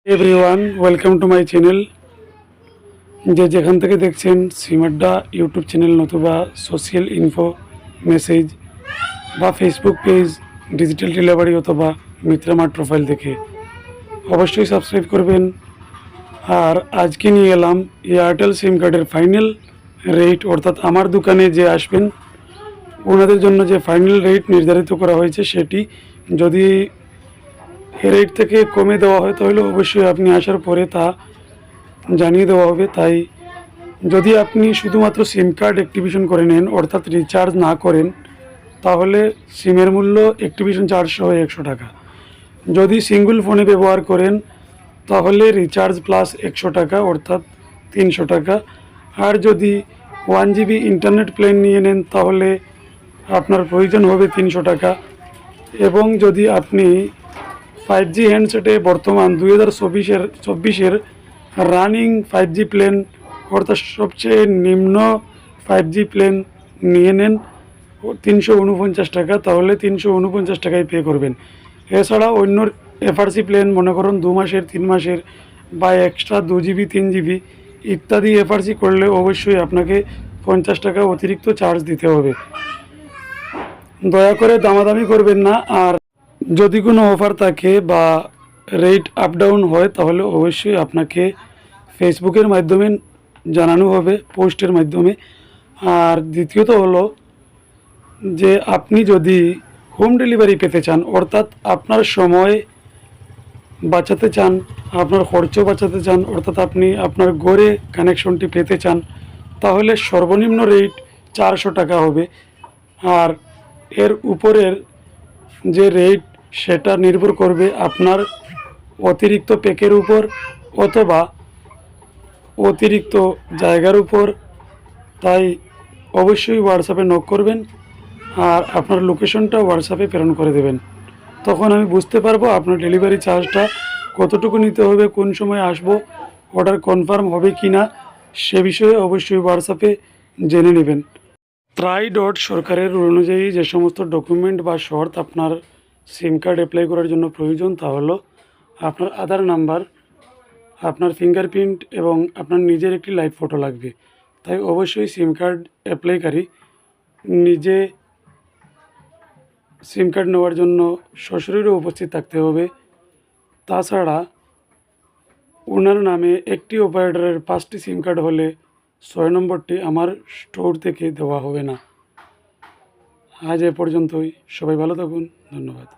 Everyone, welcome to my channel. যেখান থেকে দেখছেন সিম আড্ডা ইউটিউব চ্যানেল নতুবা সোশ্যাল ইনফো মেসেজ বা ফেসবুক পেজ ডিজিটাল ডেলিভারি অথবা মিত্রামার্ট প্রোফাইল থেকে অবশ্যই সাবস্ক্রাইব করবেন। আর আজকে নিয়ে এলাম এয়ারটেল সিম কার্ডের ফাইনাল রেট, অর্থাৎ আমার দোকানে যে আসবেন ওনাদের জন্য যে ফাইনাল রেট নির্ধারিত করা হয়েছে সেটি যদি রেট থেকে কমে দেওয়া হয় তাহলে অবশ্যই আপনি আসার পরে তা জানিয়ে দেওয়া হবে। তাই যদি আপনি শুধুমাত্র সিম কার্ড অ্যাক্টিভেশন করে নেন অর্থাৎ রিচার্জ না করেন তাহলে সিমের মূল্য অ্যাক্টিভেশন চার্জ সহ 100 টাকা। যদি সিঙ্গল ফোনে ব্যবহার করেন তাহলে রিচার্জ প্লাস 100 টাকা অর্থাৎ 300 টাকা। আর যদি 1 GB ইন্টারনেট প্ল্যান নিয়ে নেন তাহলে আপনার প্রয়োজন হবে 300 টাকা। এবং যদি আপনি 5G হ্যান্ডসেটে বর্তমান 2024-এর রানিং 5G প্ল্যান অর্থাৎ সবচেয়ে নিম্ন 5G প্ল্যান নিয়ে নেন 349 টাকা, তাহলে 349 টাকায় পে করবেন। এছাড়া অন্য এফআরসি প্ল্যান মনে করুন 2 মাসের 3 মাসের বা এক্সট্রা 2 GB 3 GB ইত্যাদি এফআরসি করলে অবশ্যই আপনাকে 50 টাকা অতিরিক্ত চার্জ দিতে হবে। দয়া করে দামাদামি করবেন না। আর যদি কোনো অফার থাকে বা রেট আপ ডাউন হয় তাহলে অবশ্যই আপনাকে ফেসবুকের মাধ্যমে জানানো হবে, পোস্টের মাধ্যমে। আর দ্বিতীয়ত হলো যে আপনি যদি হোম ডেলিভারি পেতে চান অর্থাৎ আপনার সময় বাঁচাতে চান, আপনার খরচ বাঁচাতে চান, অর্থাৎ আপনি আপনার ঘরে কানেকশনটি পেতে চান তাহলে সর্বনিম্ন রেট 400 টাকা হবে। আর এর উপরের যে রেট সেটা নির্ভর করবে আপনার অতিরিক্ত প্যাকের উপর অথবা অতিরিক্ত জায়গার উপর। তাই অবশ্যই হোয়াটসঅ্যাপে নক করবেন আর আপনার লোকেশনটা হোয়াটসঅ্যাপে প্রেরণ করে দেবেন। তখন আমি বুঝতে পারবো আপনার ডেলিভারি চার্জটা কতটুকু নিতে হবে, কোন সময় আসবো, অর্ডার কনফার্ম হবে কি না সে বিষয়ে অবশ্যই হোয়াটসঅ্যাপে জেনে নেবেন। সরকারের রুল অনুযায়ী যে সমস্ত ডকুমেন্ট বা শর্ত আপনার সিম কার্ড অ্যাপ্লাই করার জন্য প্রয়োজন তা হলো আপনার আধার নাম্বার, আপনার ফিঙ্গারপ্রিন্ট এবং আপনার নিজের একটি লাইভ ফটো লাগবে। তাই অবশ্যই সিম কার্ড অ্যাপ্লাইকারী নিজে সিম কার্ড নেওয়ার জন্য সশরীরে উপস্থিত থাকতে হবে। তাছাড়া ওনার নামে একটি অপারেটরের 5টি সিম কার্ড হলে 6 নম্বরটি আমার স্টোর থেকে দেওয়া হবে না। আজ এ পর্যন্তই। সবাই ভালো থাকুন। ধন্যবাদ।